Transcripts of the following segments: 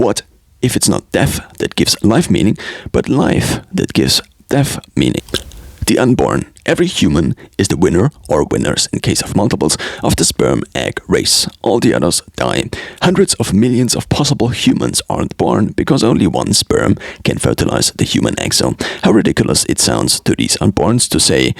What if it's not death that gives life meaning, but life that gives death meaning? The unborn. Every human is the winner, or winners in case of multiples, of the sperm-egg race. All the others die. Hundreds of millions of possible humans aren't born because only one sperm can fertilize the human egg. So how ridiculous it sounds to these unborns to say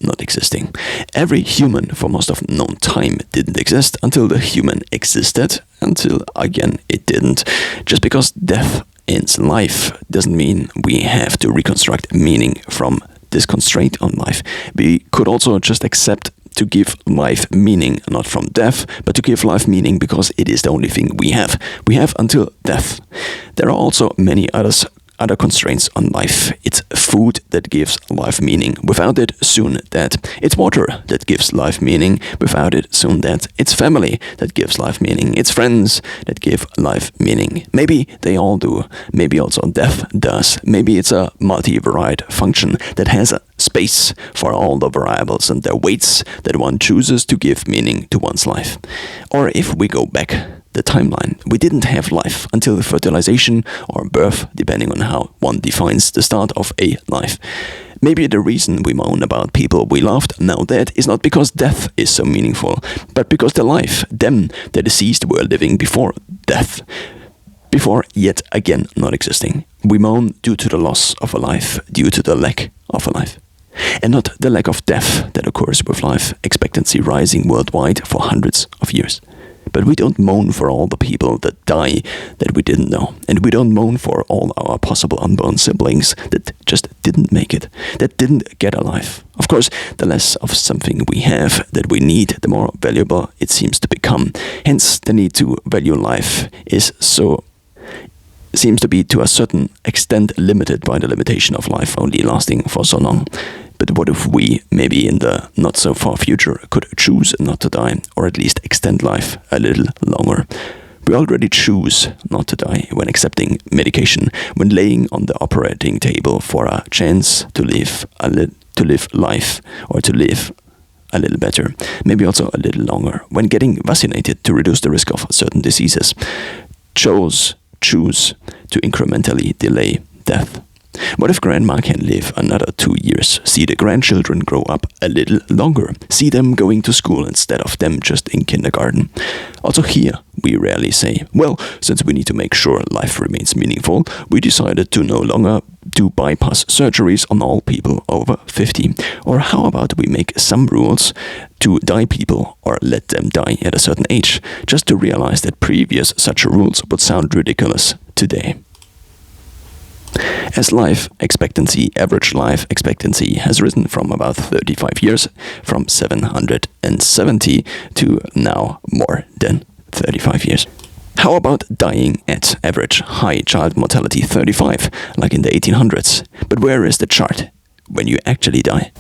not existing. Every human for most of known time didn't exist until the human existed, until again it didn't. Just because death ends life doesn't mean we have to reconstruct meaning from this constraint on life. We could also just accept to give life meaning, not from death, but to give life meaning because it is the only thing we have. We have until death. There are also many other constraints on life. It's food that gives life meaning. Without it, soon dead. It's water that gives life meaning. Without it, soon dead. It's family that gives life meaning. It's friends that give life meaning. Maybe they all do. Maybe also death does. Maybe it's a multivariate function that has a space for all the variables and their weights that one chooses to give meaning to one's life. Or if we go back the timeline, we didn't have life until fertilization or birth, depending on how one defines the start of a life. Maybe the reason we moan about people we loved now dead is not because death is so meaningful, but because the life, them, the deceased were living before death, before yet again not existing. We moan due to the loss of a life, due to the lack of a life. And not the lack of death that occurs with life expectancy rising worldwide for hundreds of years. But we don't moan for all the people that die that we didn't know. And we don't moan for all our possible unborn siblings that just didn't make it, that didn't get a life. Of course, the less of something we have that we need, the more valuable it seems to become. Hence, the need to value life seems to be to a certain extent limited by the limitation of life only lasting for so long. But what if we, maybe in the not-so-far future, could choose not to die, or at least extend life a little longer? We already choose not to die when accepting medication, when laying on the operating table for a chance to live life, or to live a little better, maybe also a little longer, when getting vaccinated to reduce the risk of certain diseases. Choose to incrementally delay death. What if grandma can live another 2 years, see the grandchildren grow up a little longer, see them going to school instead of them just in kindergarten? Also here, we rarely say, well, since we need to make sure life remains meaningful, we decided to no longer do bypass surgeries on all people over 50. Or how about we make some rules to die people or let them die at a certain age, just to realize that previous such rules would sound ridiculous today. As average life expectancy has risen from about 35 years, from 770 to now more than 35 years. How about dying at average high child mortality 35, like in the 1800s? But where is the chart when you actually die?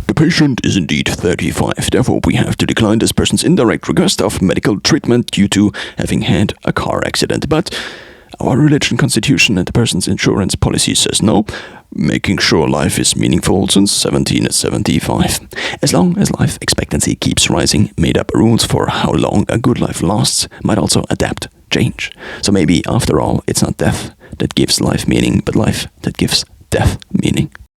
The patient is indeed 35, therefore we have to decline this person's indirect request of medical treatment due to having had a car accident. But our religion, constitution, and the person's insurance policy says no, making sure life is meaningful since 1775. As long as life expectancy keeps rising, made-up rules for how long a good life lasts might also adapt, change. So maybe, after all, it's not death that gives life meaning, but life that gives death meaning.